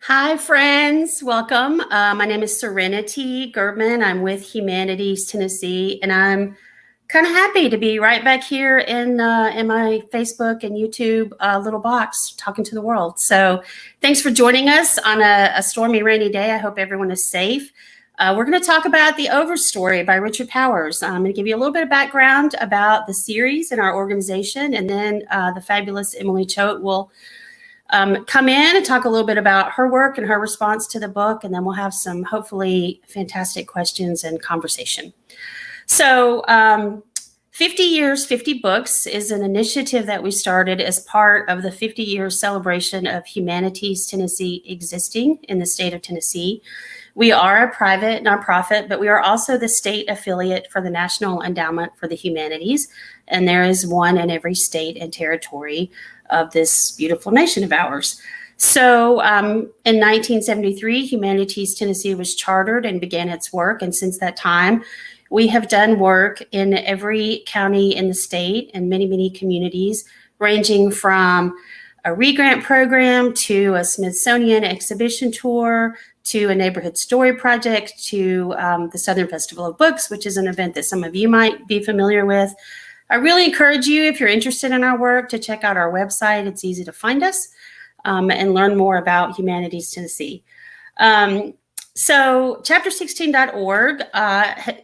Hi, friends. Welcome. My name is Serenity Gerbman. I'm with Humanities Tennessee, and I'm kind of happy to be right back here in my Facebook and YouTube little box talking to the world. So thanks for joining us on a stormy, rainy day. I hope everyone is safe. We're going to talk about The Overstory by Richard Powers. I'm going to give you a little bit of background about the series and our organization, and then the fabulous Emily Choate will come in and talk a little bit about her work and her response to the book, and then we'll have some hopefully fantastic questions and conversation. So 50 Years, 50 Books is an initiative that we started as part of the 50 years celebration of Humanities Tennessee existing in the state of Tennessee. We are a private nonprofit, but we are also the state affiliate for the National Endowment for the Humanities, and there is one in every state and territory of this beautiful nation of ours. So in 1973, Humanities Tennessee was chartered and began its work. And since that time, we have done work in every county in the state and many, many communities, ranging from a re-grant program to a Smithsonian exhibition tour to a neighborhood story project to the Southern Festival of Books, which is an event that some of you might be familiar with. I really encourage you, if you're interested in our work, to check out our website. It's easy to find us and learn more about Humanities Tennessee. So chapter16.org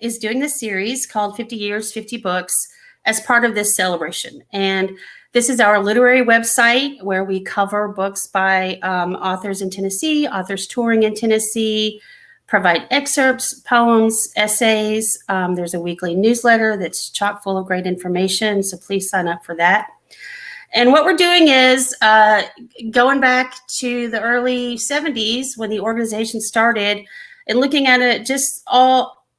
is doing this series called 50 Years, 50 Books as part of this celebration. And this is our literary website where we cover books by authors in Tennessee, authors touring in Tennessee, provide excerpts, poems, essays. There's a weekly newsletter that's chock full of great information, so please sign up for that. And what we're doing is going back to the early 70s when the organization started and looking at it, just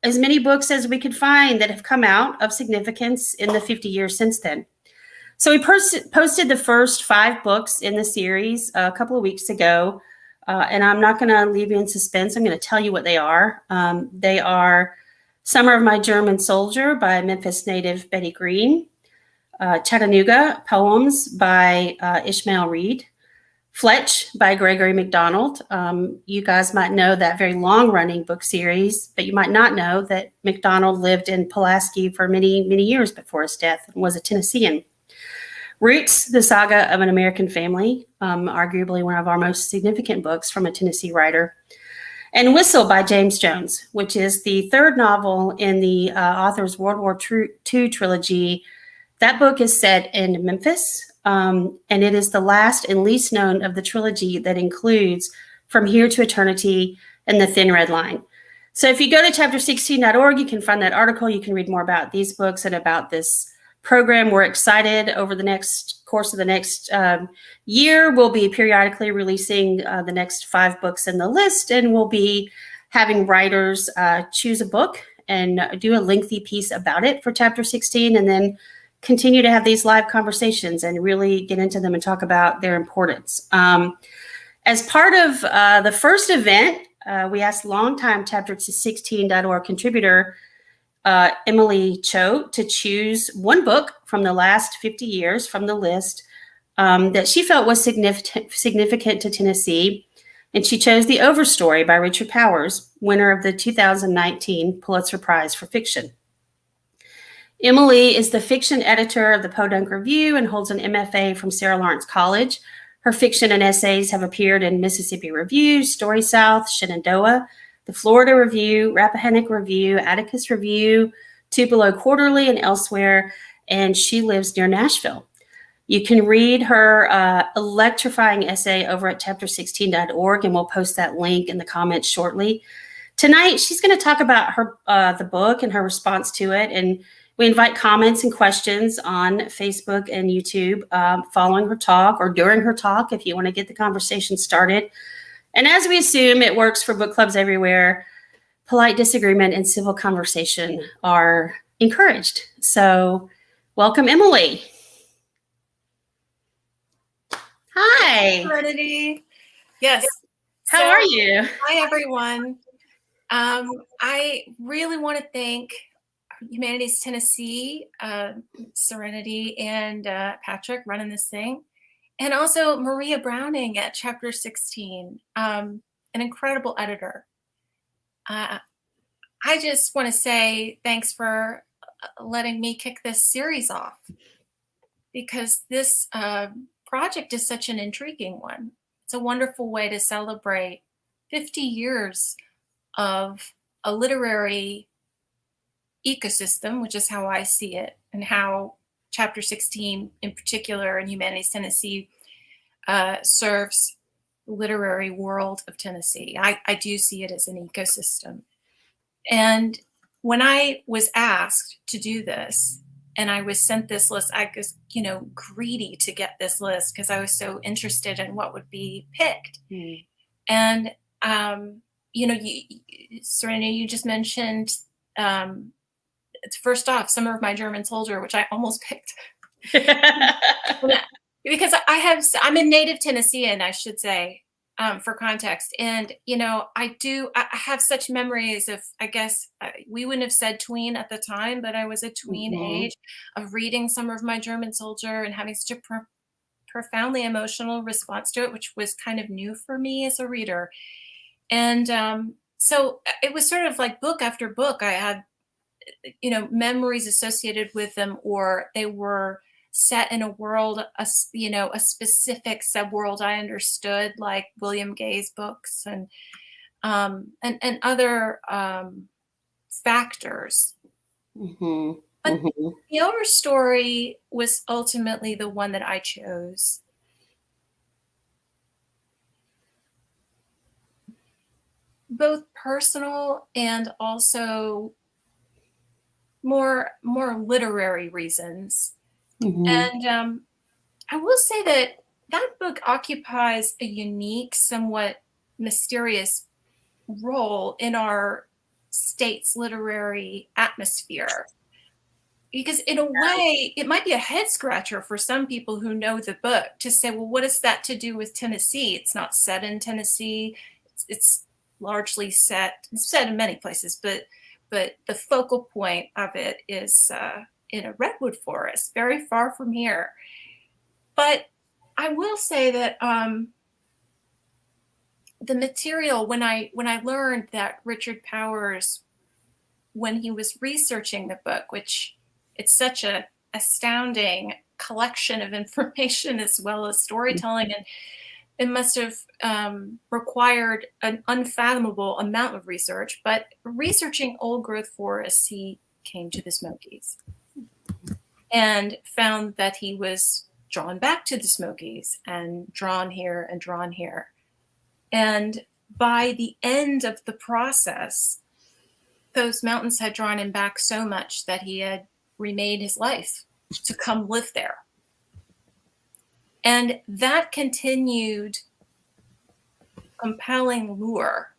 as many books as we could find that have come out of significance in the 50 years since then. So we posted the first 5 books in the series a couple of weeks ago. And I'm not going to leave you in suspense. I'm going to tell you what they are. They are Summer of My German Soldier by Memphis native Betty Green, Chattanooga Poems by Ishmael Reed, Fletch by Gregory MacDonald. You guys might know that very long-running book series, but you might not know that MacDonald lived in Pulaski for many, many years before his death and was a Tennessean. Roots, The Saga of an American Family, arguably one of our most significant books from a Tennessee writer. And Whistle by James Jones, which is the third novel in the author's World War II trilogy. That book is set in Memphis, and it is the last and least known of the trilogy that includes From Here to Eternity and The Thin Red Line. So if you go to chapter16.org, you can find that article. You can read more about these books and about this program. We're excited. Over the course of the next year, we'll be periodically releasing the next 5 books in the list, and we'll be having writers choose a book and do a lengthy piece about it for chapter 16, and then continue to have these live conversations and really get into them and talk about their importance. As part of the first event, we asked longtime chapter16.org contributor Emily Choate to choose one book from the last 50 years from the list that she felt was significant to Tennessee. And she chose The Overstory by Richard Powers, winner of the 2019 Pulitzer Prize for Fiction. Emily is the fiction editor of the Podunk Review and holds an MFA from Sarah Lawrence College. Her fiction and essays have appeared in Mississippi Review, Story South, Shenandoah, the Florida Review, Rappahannock Review, Atticus Review, Tupelo Quarterly, and elsewhere, and she lives near Nashville. You can read her electrifying essay over at chapter16.org, and we'll post that link in the comments shortly. Tonight, she's going to talk about her the book and her response to it, and we invite comments and questions on Facebook and YouTube following her talk or during her talk if you want to get the conversation started. And as we assume it works for book clubs everywhere, polite disagreement and civil conversation are encouraged. So welcome, Emily. Hi. Serenity. Yes. How are you? Hi, everyone. I really want to thank Humanities Tennessee, Serenity, and Patrick running this thing. And also Maria Browning at chapter 16, an incredible editor. Uh, I just want to say thanks for letting me kick this series off, because this project is such an intriguing one. It's a wonderful way to celebrate 50 years of a literary ecosystem, which is how I see it, and how chapter 16 in particular in Humanities Tennessee serves the literary world of Tennessee. I do see it as an ecosystem. And when I was asked to do this, and I was sent this list, I was, greedy to get this list because I was so interested in what would be picked. Mm. And, Serena, you just mentioned, first off, Summer of My German Soldier, which I almost picked. Because I'm a native Tennessean, I should say, for context. And, I have such memories of, I guess, we wouldn't have said tween at the time, but I was a tween age of reading Summer of My German Soldier and having such a profoundly emotional response to it, which was kind of new for me as a reader. And so it was sort of like book after book. I had, memories associated with them, or they were set in a world, a specific subworld I understood, like William Gay's books and other factors. Mm-hmm. But Mm-hmm. the Overstory was ultimately the one that I chose. Both personal and also more literary reasons. Mm-hmm. And I will say that that book occupies a unique, somewhat mysterious role in our state's literary atmosphere. Because in a way, it might be a head scratcher for some people who know the book to say, well, what is that to do with Tennessee? It's not set in Tennessee. It's largely set in many places, but the focal point of it is in a redwood forest, very far from here. But I will say that the material, when I learned that Richard Powers, when he was researching the book, which it's such a astounding collection of information as well as storytelling, and it must have required an unfathomable amount of research. But researching old growth forests, he came to the Smokies and found that he was drawn back to the Smokies and drawn here and drawn here. And by the end of the process, those mountains had drawn him back so much that he had remade his life to come live there. And that continued compelling lure,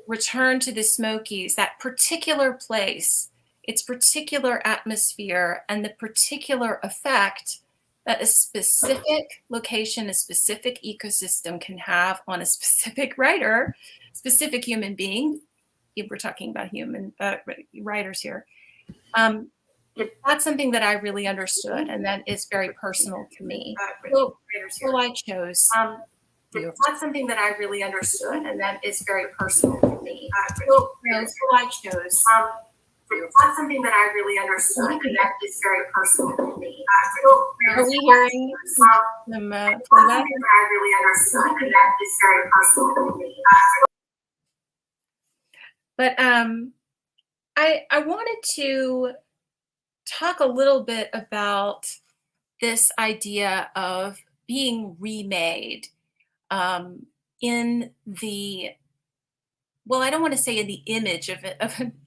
return to the Smokies, that particular place, its particular atmosphere, and the particular effect that a specific location, a specific ecosystem can have on a specific writer, specific human being. We're talking about human writers here. That's something that I really understood, and that is very personal to me. So I chose. That's something that I really understood, and that is very personal to me. So I chose. That's something that I really understood, and that is very personal to me. Are we hearing them play that? I really understood, and that is very personal to me. But I wanted to talk a little bit about this idea of being remade in the, well, I don't want to say in the image of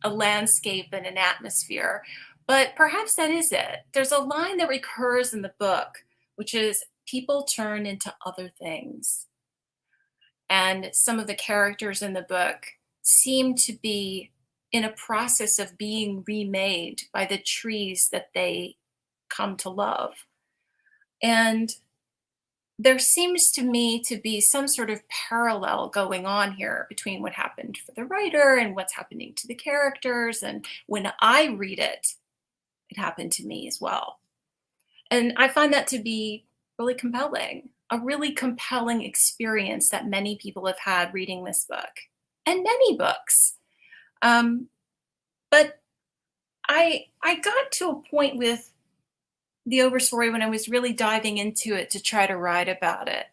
a landscape and an atmosphere, but perhaps that is it. There's a line that recurs in the book, which is people turn into other things. And some of the characters in the book seem to be in a process of being remade by the trees that they come to love. And there seems to me to be some sort of parallel going on here between what happened for the writer and what's happening to the characters. And when I read it, it happened to me as well. And I find that to be really compelling, a really compelling experience that many people have had reading this book and many books. Um, but I got to a point with the Overstory when I was really diving into it to try to write about it.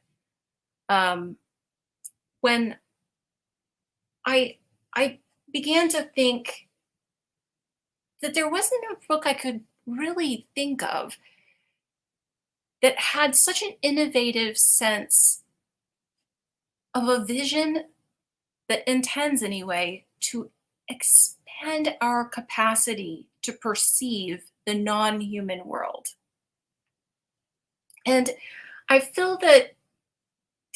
Um, when I began to think that there wasn't a book I could really think of that had such an innovative sense of a vision that intends, anyway, to expand our capacity to perceive the non human world. And I feel that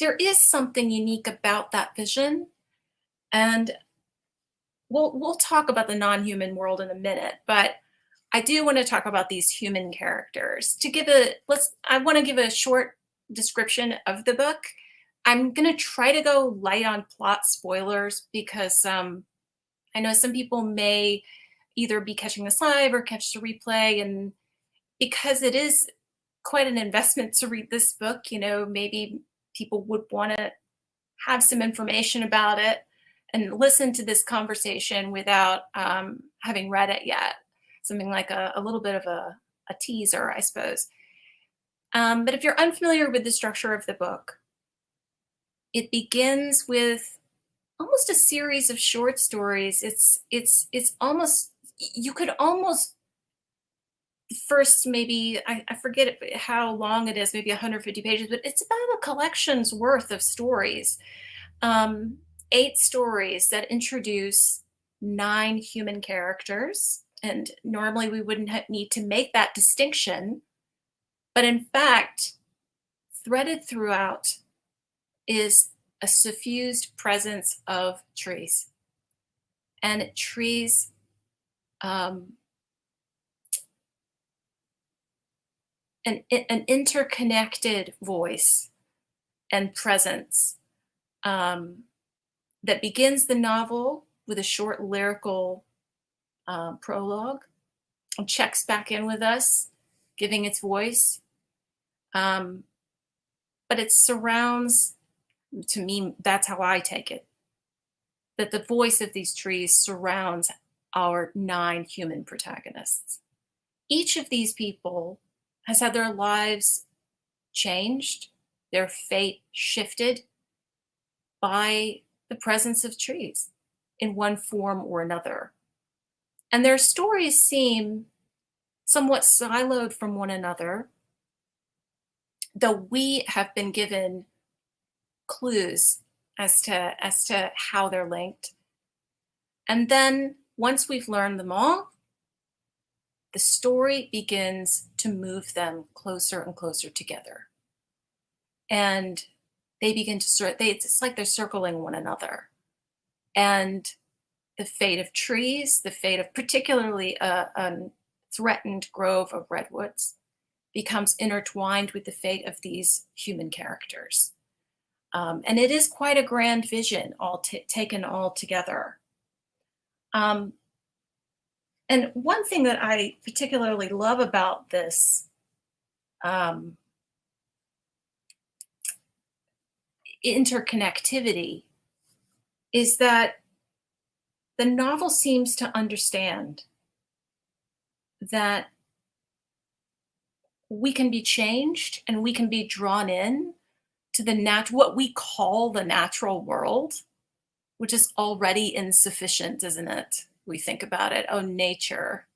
there is something unique about that vision. And we'll talk about the non human world in a minute, but I do want to talk about these human characters. I want to give a short description of the book. I'm going to try to go light on plot spoilers because I know some people may either be catching this live or catch the replay. And because it is quite an investment to read this book, maybe people would want to have some information about it and listen to this conversation without having read it yet. Something like a little bit of a teaser, I suppose. But if you're unfamiliar with the structure of the book, it begins with almost a series of short stories. It's almost, you could almost first, maybe I forget how long it is, maybe 150 pages, but it's about a collection's worth of stories. 8 stories that introduce 9 human characters. And normally we wouldn't need to make that distinction. But in fact, threaded throughout is a suffused presence of trees. And trees, an interconnected voice and presence that begins the novel with a short lyrical prologue and checks back in with us, giving its voice. But it surrounds, to me, that's how I take it, that the voice of these trees surrounds our 9 human protagonists. Each of these people has had their lives changed, their fate shifted by the presence of trees in one form or another. And their stories seem somewhat siloed from one another, though we have been given clues as to how they're linked. And then once we've learned them all, the story begins to move them closer and closer together. And they begin to it's like they're circling one another. And the fate of trees, the fate of particularly a threatened grove of redwoods, becomes intertwined with the fate of these human characters. And it is quite a grand vision, taken all together. And one thing that I particularly love about this interconnectivity is that the novel seems to understand that we can be changed and we can be drawn in to what we call the natural world, which is already insufficient, isn't it? We think about it, oh, nature,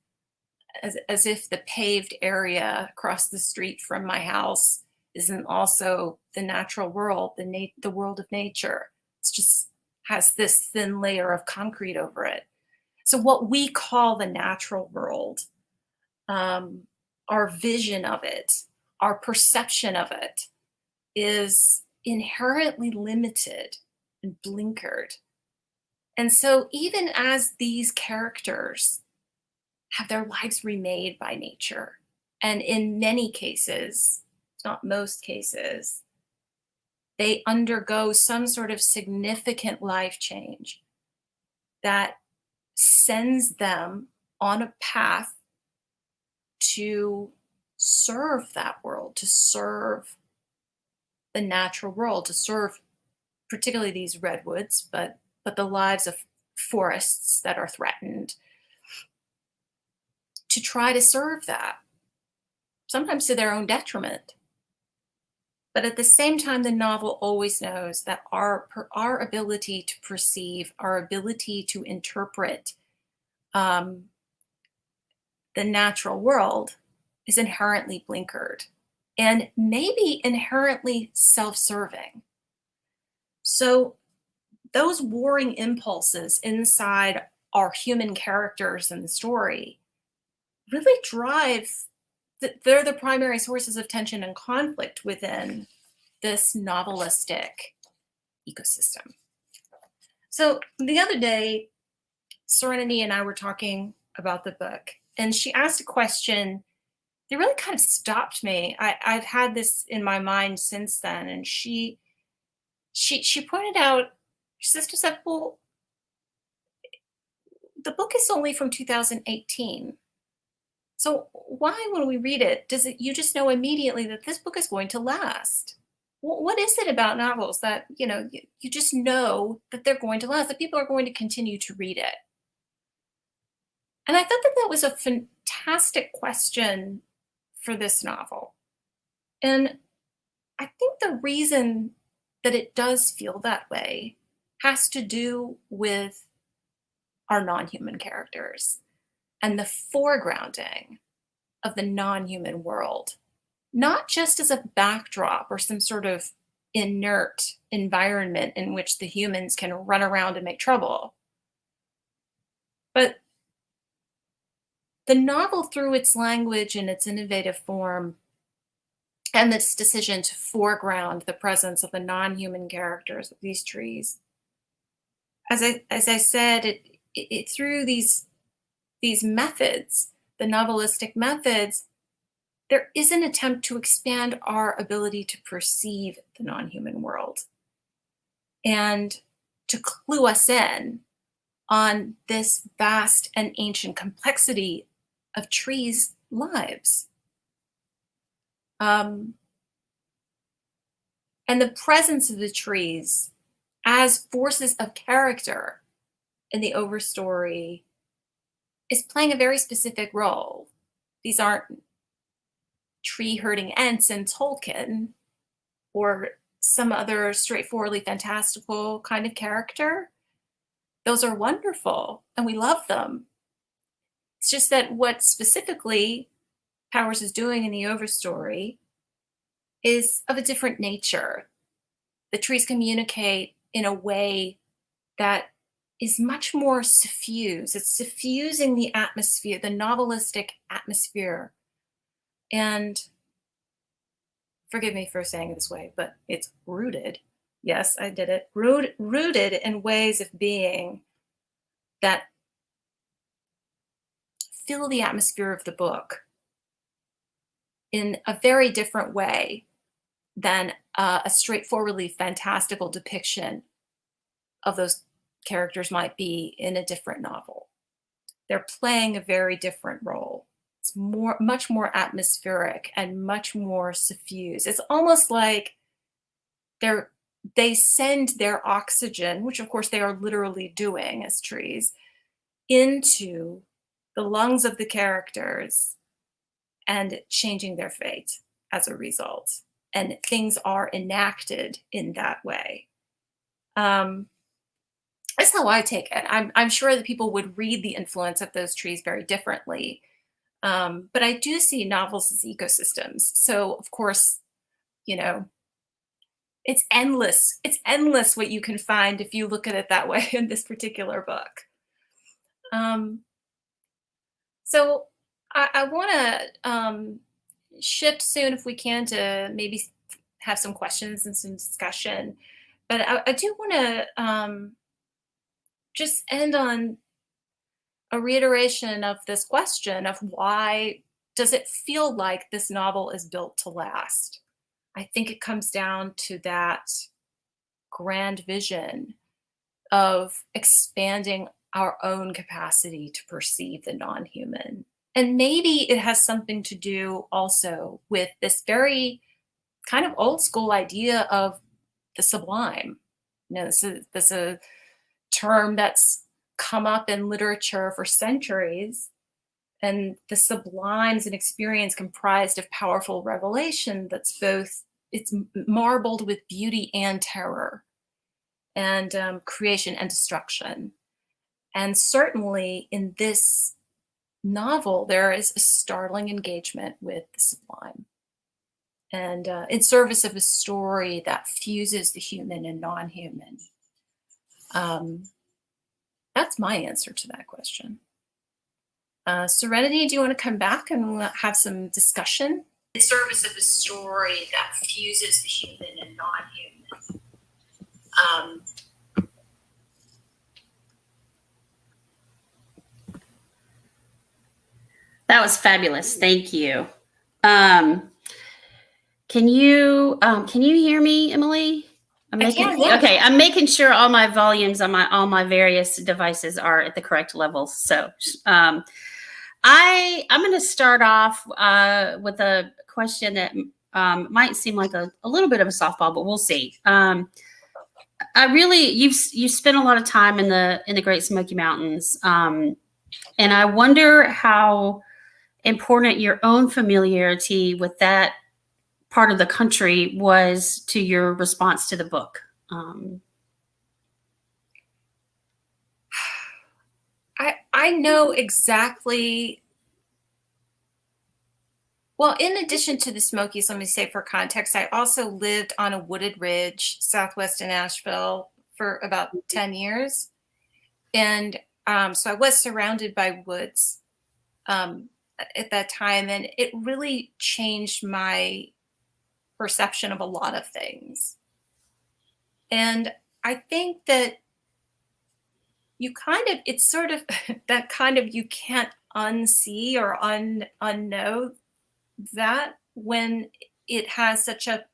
as if the paved area across the street from my house isn't also the natural world, the world of nature. It's just has this thin layer of concrete over it. So what we call the natural world, our vision of it, our perception of it, is inherently limited and blinkered. And so even as these characters have their lives remade by nature, and in many cases, not most cases, they undergo some sort of significant life change that sends them on a path to serve that world, to serve the natural world, to serve particularly these redwoods, but the lives of forests that are threatened, to try to serve that, sometimes to their own detriment. But at the same time, the novel always knows that our ability to perceive, our ability to interpret um, the natural world is inherently blinkered and maybe inherently self-serving. So those warring impulses inside our human characters in the story really drive, they're the primary sources of tension and conflict within this novelistic ecosystem. So the other day, Serenity and I were talking about the book, and she asked a question that really kind of stopped me. I've had this in my mind since then, and she pointed out, she said, well, the book is only from 2018. So why, when we read it, does it, you just know immediately that this book is going to last? What is it about novels that, you just know that they're going to last, that people are going to continue to read it? And I thought that that was a fantastic question for this novel. And I think the reason that it does feel that way has to do with our non-human characters and the foregrounding of the non-human world, not just as a backdrop or some sort of inert environment in which the humans can run around and make trouble, but the novel, through its language and its innovative form, and its decision to foreground the presence of the non-human characters of these trees, as I said, it through these methods, the novelistic methods, there is an attempt to expand our ability to perceive the non-human world and to clue us in on this vast and ancient complexity of trees' lives. And the presence of the trees as forces of character in the Overstory is playing a very specific role. These aren't tree herding ents in Tolkien or some other straightforwardly fantastical kind of character. Those are wonderful and we love them. It's just that what specifically Powers is doing in the Overstory is of a different nature. The trees communicate in a way that is much more suffused. It's suffusing the atmosphere, the novelistic atmosphere. And forgive me for saying it this way, but it's rooted. Yes, I did it. Rooted in ways of being that fill the atmosphere of the book in a very different way than a straightforwardly fantastical depiction of those characters might be in a different novel. They're playing a very different role. It's much more atmospheric and much more suffused. It's almost like they send their oxygen, which of course they are literally doing as trees, into the lungs of the characters and changing their fate as a result. And things are enacted in that way. That's how I take it. I'm sure that people would read the influence of those trees very differently. But I do see novels as ecosystems. So of course, it's endless. It's endless what you can find if you look at it that way in this particular book. So I want to shift soon, if we can, to maybe have some questions and some discussion. But I do want to just end on a reiteration of this question of why does it feel like this novel is built to last? I think it comes down to that grand vision of expanding our own capacity to perceive the non-human. And maybe it has something to do also with this very kind of old school idea of the sublime. This is a term that's come up in literature for centuries. And the sublime is an experience comprised of powerful revelation that's both, it's marbled with beauty and terror, and creation and destruction. And certainly in this novel, there is a startling engagement with the sublime, and in service of a story that fuses the human and non-human. That's my answer to that question. Serenity, do you want to come back and have some discussion? In service of a story that fuses the human and non-human. That was fabulous. Thank you. Can you hear me, Emily? Yeah. Okay. I'm making sure all my volumes on all my various devices are at the correct levels. So, I'm going to start off with a question that might seem like a little bit of a softball, but we'll see. You've spent a lot of time in the Great Smoky Mountains, and I wonder how important your own familiarity with that part of the country was to your response to the book. I know exactly. Well, in addition to the Smokies, let me say for context, I also lived on a wooded ridge southwest of Nashville for about 10 years. And so I was surrounded by woods at that time. And it really changed my perception of a lot of things. And I think that it's sort of that kind of, you can't unsee or unknow that when it has such a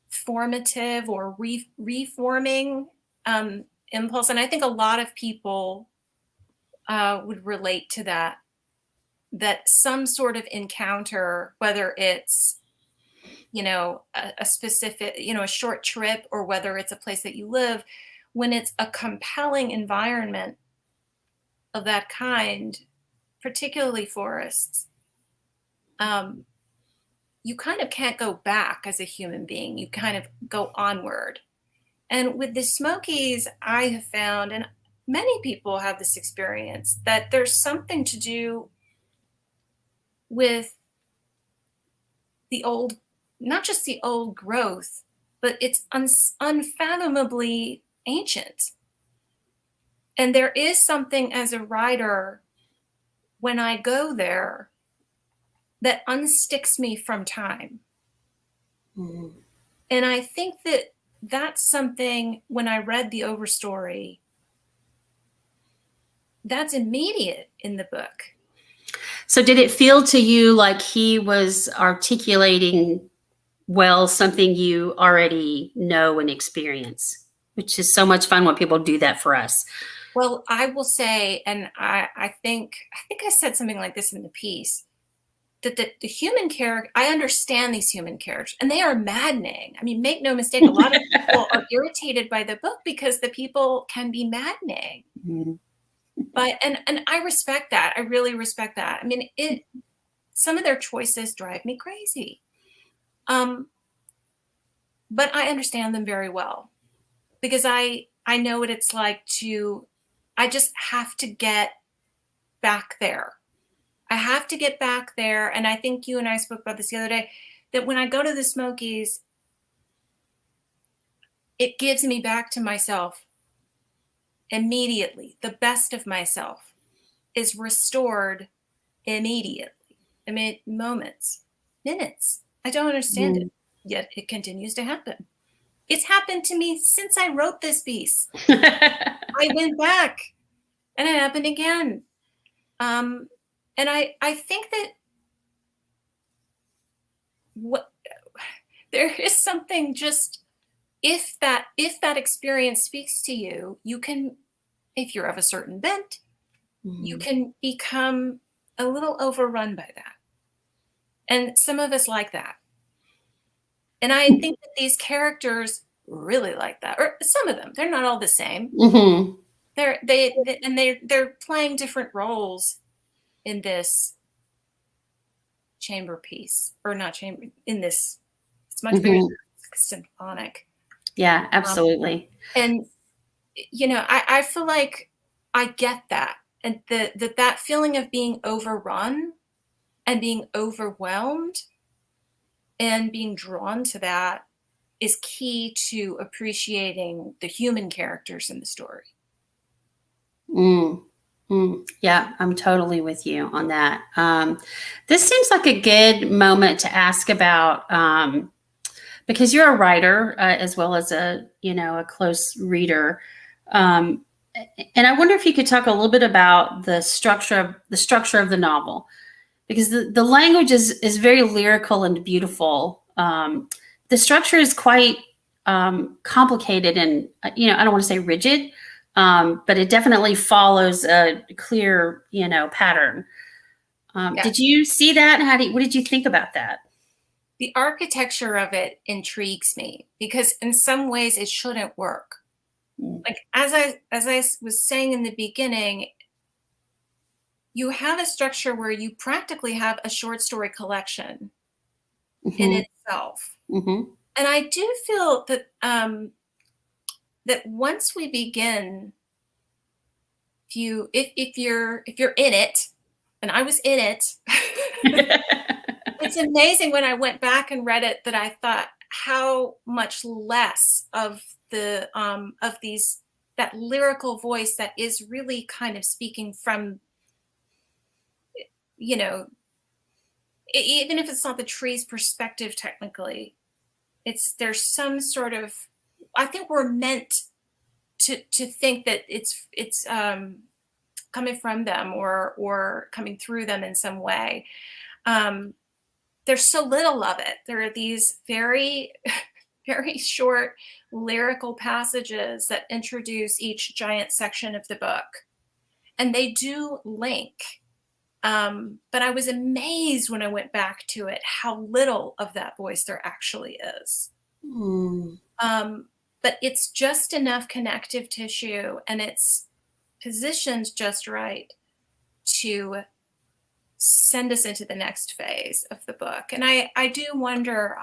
formative or reforming impulse. And I think a lot of people would relate to that some sort of encounter, whether it's, a specific, a short trip, or whether it's a place that you live, when it's a compelling environment of that kind, particularly forests, you kind of can't go back as a human being. You kind of go onward. And with the Smokies, I have found, and many people have this experience, that there's something to do with the old, not just the old growth, but it's unfathomably ancient. And there is something as a writer, when I go there, that unsticks me from time. Mm-hmm. And I think that that's something, when I read the Overstory, that's immediate in the book. So did it feel to you like he was articulating well something you already know and experience, which is so much fun when people do that for us? Well, I will say, and I think I said something like this in the piece, that the human character, I understand these human characters, and they are maddening. I mean, make no mistake, a lot of people are irritated by the book because the people can be maddening. Mm-hmm. But and I respect that. I really respect that. I mean, some of their choices drive me crazy. But I understand them very well, because I know what it's like I just have to get back there. I have to get back there. And I think you and I spoke about this the other day, that when I go to the Smokies, it gives me back to myself immediately. The best of myself is restored immediately. I mean, moments, minutes. I don't understand it, yet it continues to happen. It's happened to me since I wrote this piece. I went back and it happened again. And I think that there is something, just if that experience speaks to you, you can, if you're of a certain bent, you can become a little overrun by that. And some of us like that. And I think that these characters really like that, or some of them. They're not all the same. Hmm. They're playing different roles in this chamber piece, or not chamber, in this. It's much bigger Hmm. than symphonic. Yeah, Um, absolutely. and I feel like I get that, and that feeling of being overrun and being overwhelmed and being drawn to that is key to appreciating the human characters in the story. Mm. Mm. Yeah, I'm totally with you on that. This seems like a good moment to ask about, because you're a writer, as well as a close reader. Um, and I wonder if you could talk a little bit about the structure of the novel, because the language is very lyrical and beautiful. The structure is quite complicated and I don't want to say rigid, but it definitely follows a clear pattern. Yeah. Did you see that? What did you think about that? The architecture of it intrigues me because in some ways it shouldn't work. Like as I was saying in the beginning, you have a structure where you practically have a short story collection in Hmm. itself. Hmm. And I do feel that that once we begin, if you're in it, and I was in it, it's amazing when I went back and read it that I thought how much less of these, that lyrical voice that is really kind of speaking from, you know even if it's not the tree's perspective technically, it's there's some sort of, I think we're meant to think that it's coming from them or coming through them in some way. um there's so little of it. There are these very very short lyrical passages that introduce each giant section of the book, and they do link. But I was amazed when I went back to it how little of that voice there actually is. Mm. Um, but it's just enough connective tissue, and it's positioned just right to send us into the next phase of the book. And I do wonder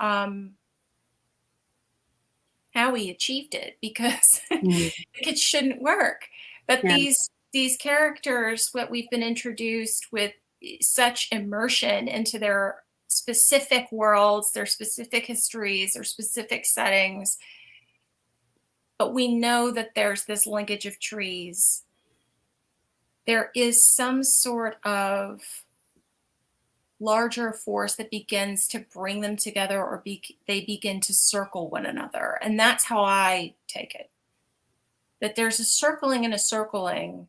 how he achieved it, because Mm. it shouldn't work. But Yeah. these characters, what we've been introduced with such immersion into their specific worlds, their specific histories, their specific settings, but we know that there's this linkage of trees. There is some sort of larger force that begins to bring them together, or they begin to circle one another. And that's how I take it. That there's a circling and a circling,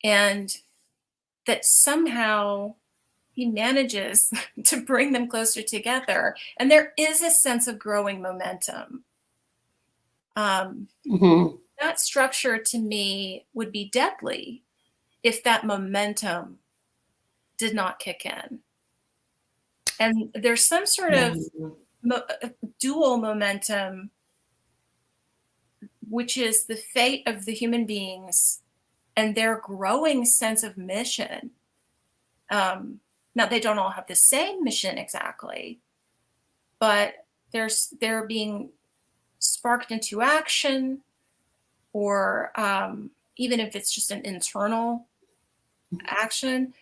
and that somehow he manages to bring them closer together. And there is a sense of growing momentum. Um, Hmm. that structure to me would be deadly if that momentum did not kick in. And there's some sort Yeah. of dual momentum, which is the fate of the human beings and their growing sense of mission. Now, they don't all have the same mission exactly, but they're being sparked into action, or even if it's just an internal action.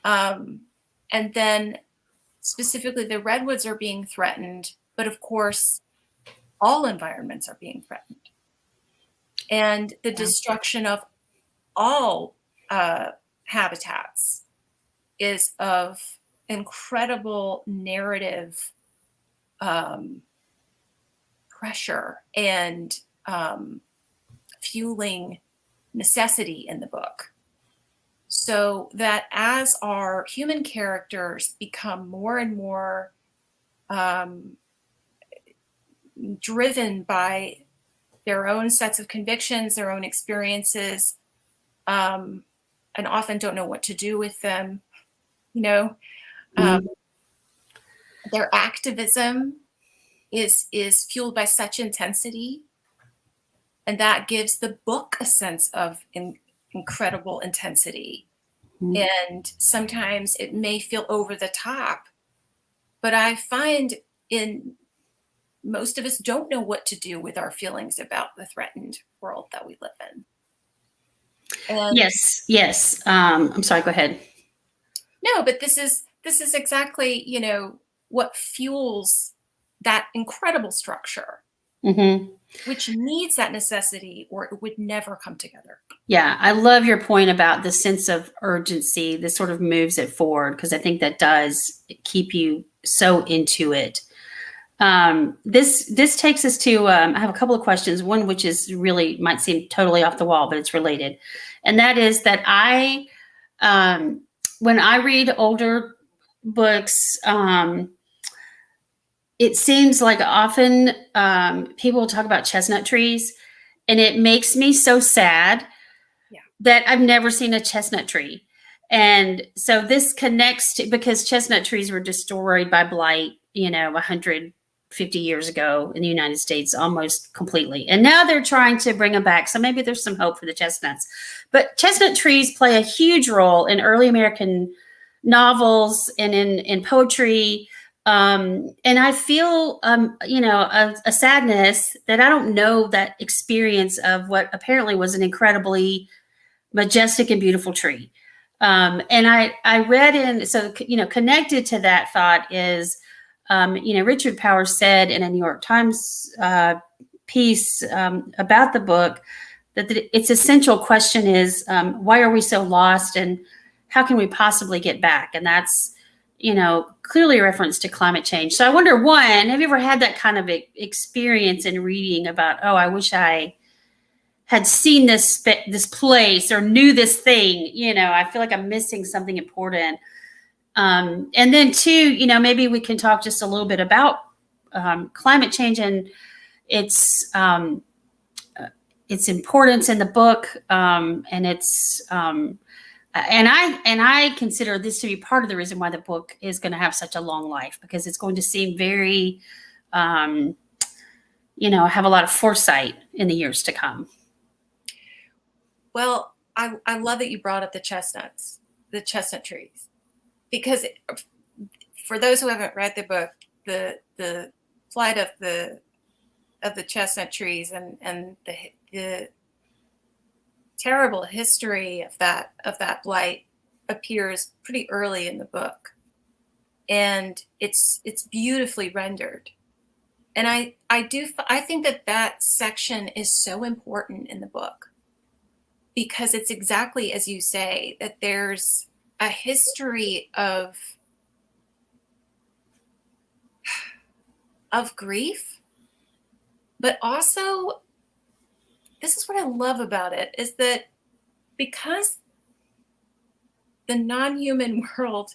Um, and then specifically, the redwoods are being threatened, but of course, all environments are being threatened. And the destruction of all habitats is of incredible narrative um, pressure and fueling necessity in the book. So that as our human characters become more and more um, driven by their own sets of convictions, their own experiences, um, and often don't know what to do with them, you know, um, Mhm. their activism is fueled by such intensity, and that gives the book a sense of incredible intensity. Mhm. And sometimes it may feel over the top, but I find in most of us don't know what to do with our feelings about the threatened world that we live in. And Yes, yes. I'm sorry, go ahead. no, but this is exactly, what fuels that incredible structure, Hmm. which needs that necessity, or it would never come together. Yeah, I love your point about the sense of urgency. This sort of moves it forward because I think that does keep you so into it. This takes us to I have a couple of questions. One which is really might seem totally off the wall, but it's related, and that is that um, when I read older books, it seems like often people talk about chestnut trees, and it makes me so sad Yeah. that I've never seen a chestnut tree. And so this connects to because chestnut trees were destroyed by blight, 150 years ago in the United States almost completely. And now they're trying to bring them back. So maybe there's some hope for the chestnuts. But chestnut trees play a huge role in early American novels and in poetry. And I feel, a sadness that I don't know that experience of what apparently was an incredibly majestic and beautiful tree. And I read in, so, connected to that thought is, Richard Powers said in a New York Times piece about the book that its essential question is, why are we so lost and how can we possibly get back? And that's, clearly a reference to climate change. So I wonder, one, have you ever had that kind of experience in reading about, oh, I wish I had seen this place or knew this thing, I feel like I'm missing something important. And then two, maybe we can talk just a little bit about climate change and its um, its importance in the book, and its and I consider this to be part of the reason why the book is going to have such a long life, because it's going to seem very, um, have a lot of foresight in the years to come. Well, I love that you brought up the chestnut trees, because for those who haven't read the book, the flight of the chestnut trees and the terrible history of that blight appears pretty early in the book, and it's beautifully rendered. And I think that section is so important in the book, because it's exactly as you say, that there's a history of grief, but also, this is what I love about it, is that because the non-human world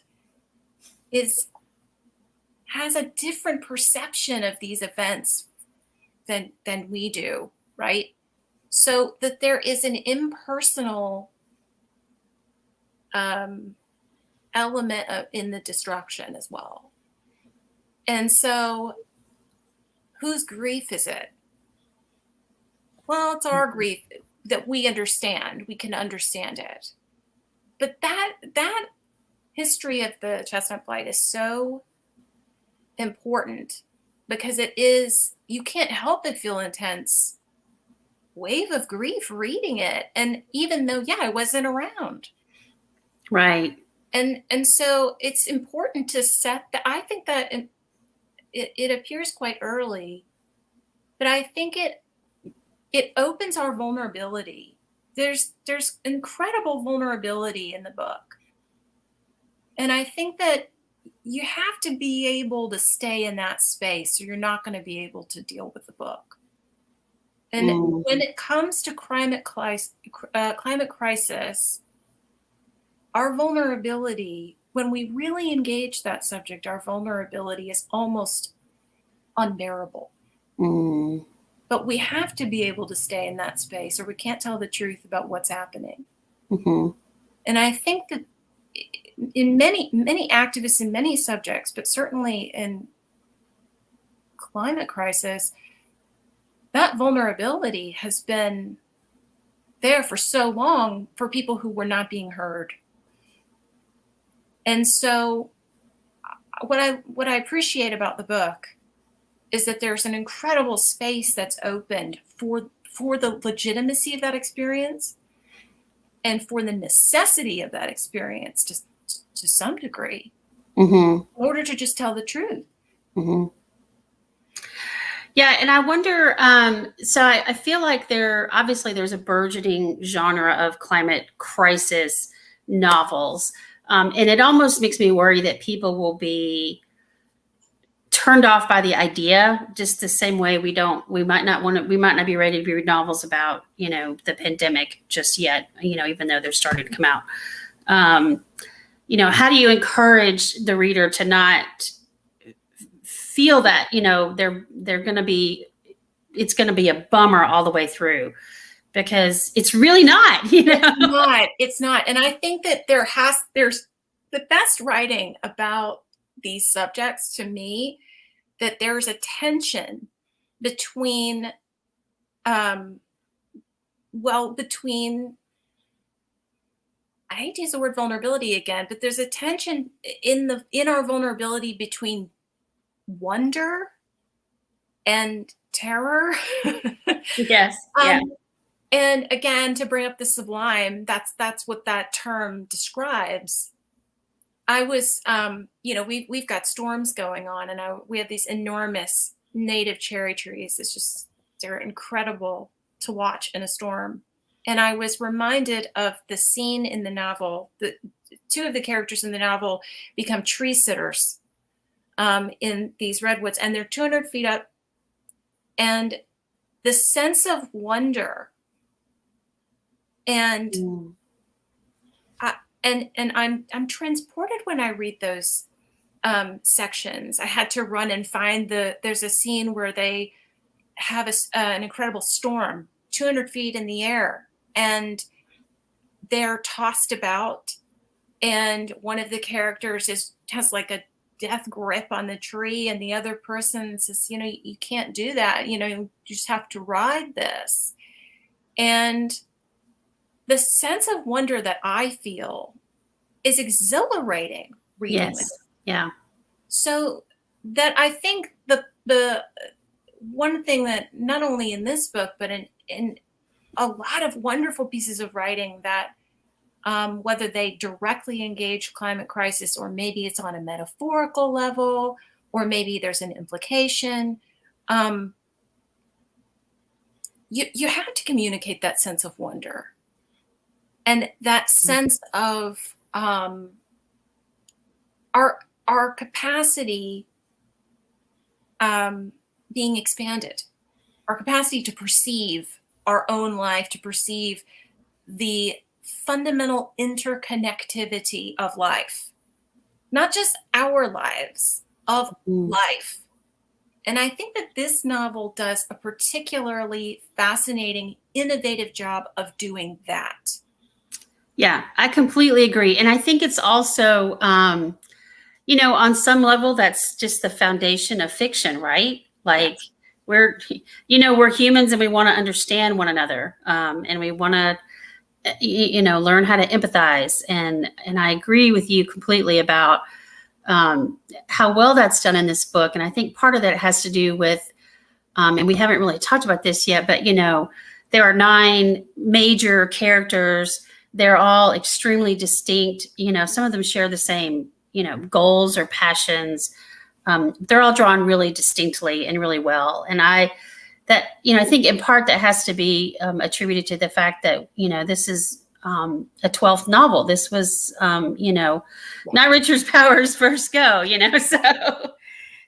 has a different perception of these events than we do, right? So that there is an impersonal element in the destruction as well. And so, whose grief is it? Well, it's our grief that we understand. We can understand it. But that history of the chestnut blight is so important, because you can't help but feel intense wave of grief reading it. And even though, yeah, I wasn't around. Right. And so it's important to set that. I think that it appears quite early, but I think it opens our vulnerability. There's incredible vulnerability in the book. And I think that you have to be able to stay in that space, or you're not going to be able to deal with the book. And when it comes to climate crisis, our vulnerability, when we really engage that subject, our vulnerability is almost unbearable. Mm. But we have to be able to stay in that space, or we can't tell the truth about what's happening. Mm-hmm. And I think that in many activists in many subjects, but certainly in climate crisis, that vulnerability has been there for so long for people who were not being heard. And so what I appreciate about the book is that there's an incredible space that's opened for the legitimacy of that experience and for the necessity of that experience to some degree, Mm-hmm. in order to just tell the truth. Mm-hmm. Yeah, and I wonder, so I feel like there's a burgeoning genre of climate crisis novels. And it almost makes me worry that people will be turned off by the idea, just the same way we might not be ready to read novels about, the pandemic just yet, even though they're starting to come out. How do you encourage the reader to not feel that, it's going to be a bummer all the way through, because it's really not, It's not. And I think that there's the best writing about these subjects, to me, that there's a tension between, between, I hate to use the word vulnerability again, but there's a tension in our vulnerability between wonder and terror. Yes. Yeah. And again, to bring up the sublime, that's what that term describes. I was, we've got storms going on, and we have these enormous native cherry trees. They're incredible to watch in a storm. And I was reminded of the scene in the novel. Two of the characters in the novel become tree sitters in these redwoods, and they're 200 feet up. And the sense of wonder and I'm transported when I read those sections. I had to run and find there's a scene where they have an incredible storm, 200 feet in the air, and they're tossed about. And one of the characters has like a death grip on the tree, and the other person says, you can't do that. You just have to ride this. And the sense of wonder that I feel is exhilarating reading Yes. this. Yeah. So that I think the one thing that not only in this book, but in a lot of wonderful pieces of writing that whether they directly engage climate crisis, or maybe it's on a metaphorical level, or maybe there's an implication, you have to communicate that sense of wonder and that sense of our capacity being expanded, our capacity to perceive our own life, to perceive the fundamental interconnectivity of life, not just our lives, of life. And I think that this novel does a particularly fascinating, innovative job of doing that. Yeah, I completely agree. And I think it's also, on some level, that's just the foundation of fiction, right? Like we're humans, and we want to understand one another. And we want to, learn how to empathize. And I agree with you completely about how well that's done in this book. And I think part of that has to do with, and we haven't really talked about this yet, but, there are 9 major characters. They're all extremely distinct. Some of them share the same, goals or passions. They're all drawn really distinctly and really well. And I think in part that has to be attributed to the fact that, this is a 12th novel. This was, not Richard Powers' first go, so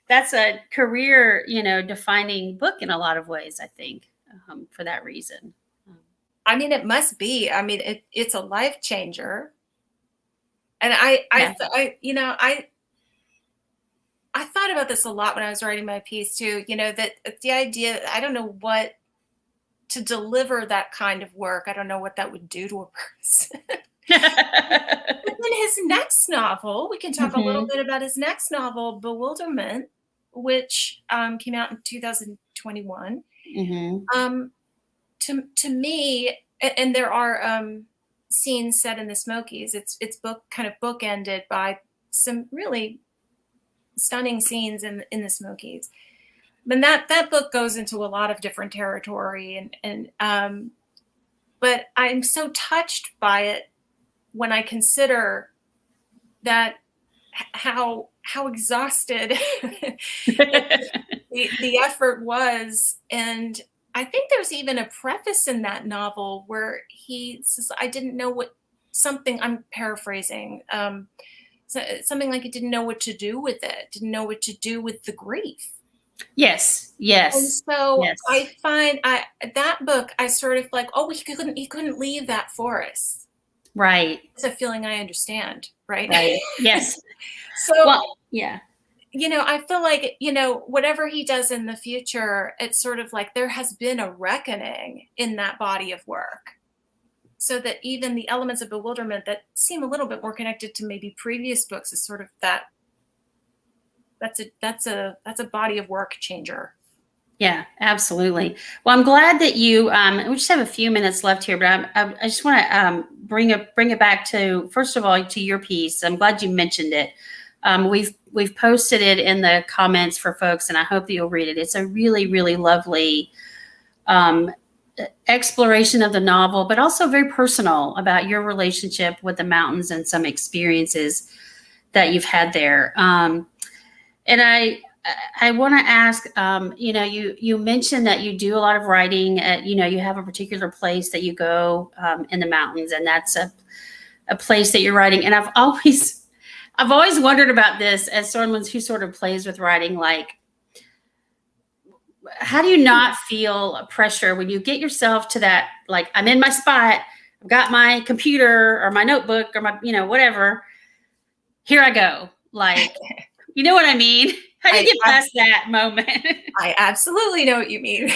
that's a career, defining book in a lot of ways, I think, for that reason. I mean, it must be. I mean, it's a life changer. And I thought about this a lot when I was writing my piece too, that the idea, I don't know what, to deliver that kind of work, I don't know what that would do to a person. But then his next novel, we can talk a little bit about his next novel, Bewilderment, which came out in 2021. Mm-hmm. To me, and there are scenes set in the Smokies. It's kind of bookended by some really stunning scenes in the Smokies. But that book goes into a lot of different territory, and but I'm so touched by it when I consider that how exhausted the effort was. And I think there's even a preface in that novel where he says, I didn't know what, something, I'm paraphrasing, something like he didn't know what to do with it, didn't know what to do with the grief. Yes. And Yes. so Yes. I find that book, I sort of like, oh, he couldn't leave that forest. Right. It's a feeling I understand, right? Right. Yes. So, Well, yeah. I feel like, whatever he does in the future, it's sort of like there has been a reckoning in that body of work. So that even the elements of bewilderment that seem a little bit more connected to maybe previous books is sort of that's a body of work changer. Yeah, absolutely. Well, I'm glad that you. We just have a few minutes left here, but I just want to bring it back to, first of all, to your piece. I'm glad you mentioned it. We've posted it in the comments for folks, and I hope that you'll read it. It's a really, really lovely um, exploration of the novel, but also very personal about your relationship with the mountains and some experiences that you've had there. And I want to ask, you mentioned that you do a lot of writing at, you have a particular place that you go in the mountains, and that's a place that you're writing. And I've always wondered about this as someone who sort of plays with writing, like, how do you not feel pressure when you get yourself to that, like, I'm in my spot, I've got my computer or my notebook or my, whatever, here I go. Like, you know what I mean? How do you get past that moment? I absolutely know what you mean.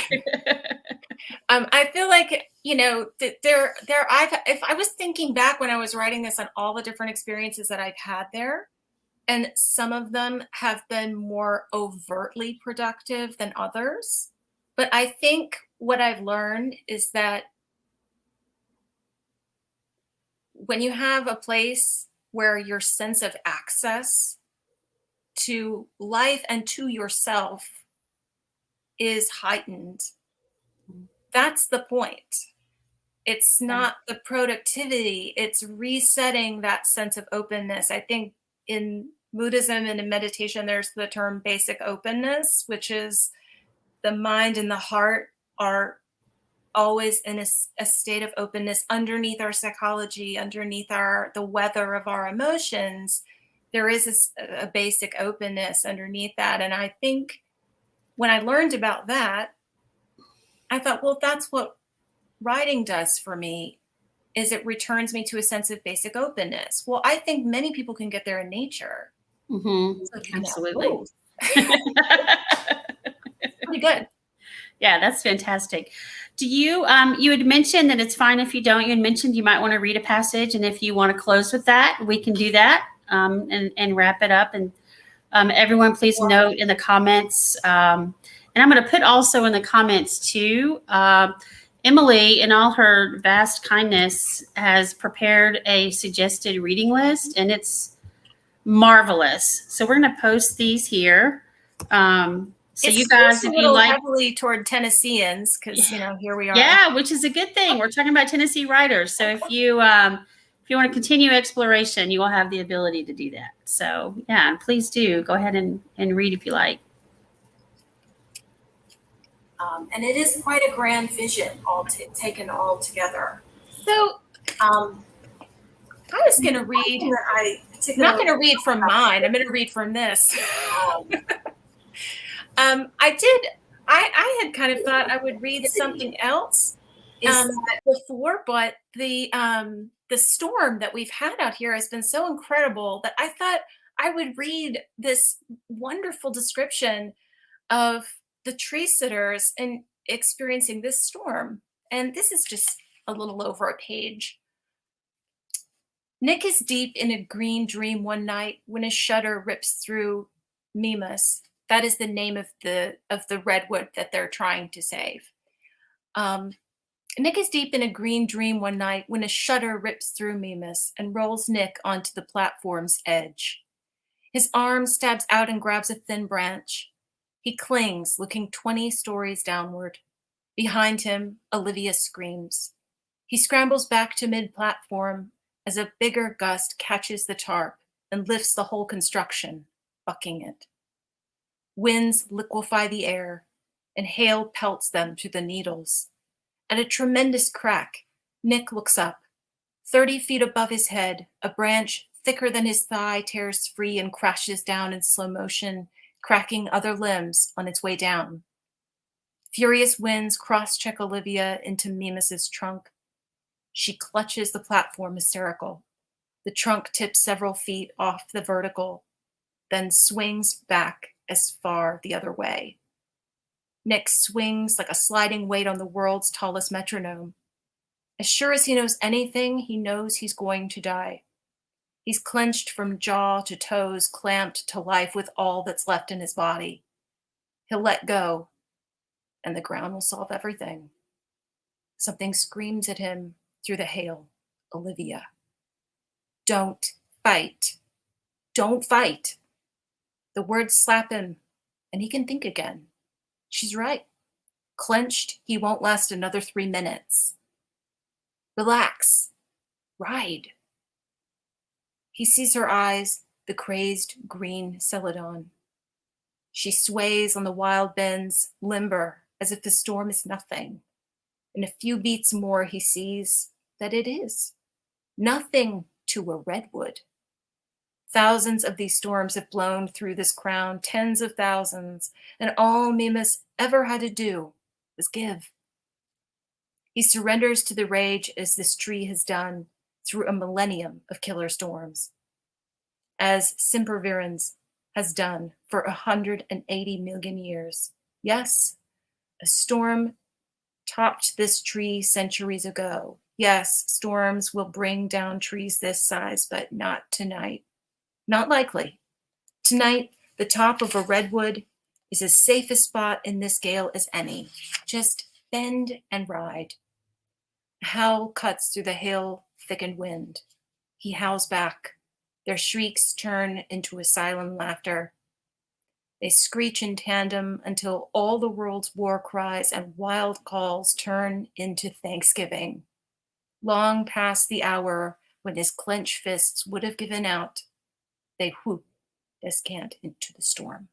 I feel like, if I was thinking back when I was writing this on all the different experiences that I've had there, and some of them have been more overtly productive than others. But I think what I've learned is that when you have a place where your sense of access to life and to yourself is heightened, that's the point. It's not the productivity, it's resetting that sense of openness. I think in Buddhism and in meditation, there's the term basic openness, which is the mind and the heart are always in a state of openness underneath our psychology, underneath the weather of our emotions. There is a basic openness underneath that. And I think when I learned about that, I thought, well, that's what writing does for me, is it returns me to a sense of basic openness. Well, I think many people can get there in nature. Mm-hmm. So Absolutely. Pretty good. Yeah, that's fantastic. Do you, you had mentioned that it's fine if you don't. You had mentioned you might want to read a passage, and if you want to close with that, we can do that and wrap it up. And everyone, please note in the comments, and I'm going to put also in the comments too, Emily, in all her vast kindness, has prepared a suggested reading list, and it's marvelous. So we're going to post these here. So it's you guys, if you like, heavily toward Tennesseans, because here we are. Yeah, which is a good thing. We're talking about Tennessee writers. So if you want to continue exploration, you will have the ability to do that. So yeah, please do go ahead and read if you like. And it is quite a grand vision, taken all together. So I was going to read. I'm not going to read from mine. I'm going to read from this. I had kind of thought I would read something else before, but the storm that we've had out here has been so incredible that I thought I would read this wonderful description of the tree sitters and experiencing this storm. And this is just a little over a page. Nick is deep in a green dream one night when a shudder rips through Mimas, That is the name of the redwood that they're trying to save. Um, Nick is deep in a green dream one night when a shudder rips through Mimas and rolls Nick onto the platform's edge. His arm stabs out and grabs a thin branch. He clings, looking 20 stories downward. Behind him, Olivia screams. He scrambles back to mid-platform as a bigger gust catches the tarp and lifts the whole construction, bucking it. Winds liquefy the air, and hail pelts them through the needles. At a tremendous crack, Nick looks up. 30 feet above his head, a branch thicker than his thigh tears free and crashes down in slow motion, cracking other limbs on its way down. Furious winds cross-check Olivia into Mimas's trunk. She clutches the platform, hysterical. The trunk tips several feet off the vertical, then swings back as far the other way. Nick swings like a sliding weight on the world's tallest metronome. As sure as he knows anything, he knows he's going to die. He's clenched from jaw to toes, clamped to life with all that's left in his body. He'll let go, and the ground will solve everything. Something screams at him through the hail. Olivia. Don't fight. Don't fight. The words slap him, and he can think again. She's right. Clenched, he won't last another 3 minutes. Relax. Ride. He sees her eyes, the crazed green celadon. She sways on the wild bends, limber, as if the storm is nothing. In a few beats more, he sees that it is. Nothing to a redwood. Thousands of these storms have blown through this crown, tens of thousands, and all Mimas ever had to do was give. He surrenders to the rage as this tree has done through a millennium of killer storms, as Sempervirens has done for 180 million years. Yes, a storm topped this tree centuries ago. Yes, storms will bring down trees this size, but not tonight. Not likely. Tonight, the top of a redwood is as safe a spot in this gale as any. Just bend and ride. A howl cuts through the hail-thickened wind. He howls back. Their shrieks turn into a silent laughter. They screech in tandem until all the world's war cries and wild calls turn into thanksgiving. Long past the hour when his clenched fists would have given out, they whoop descant into the storm.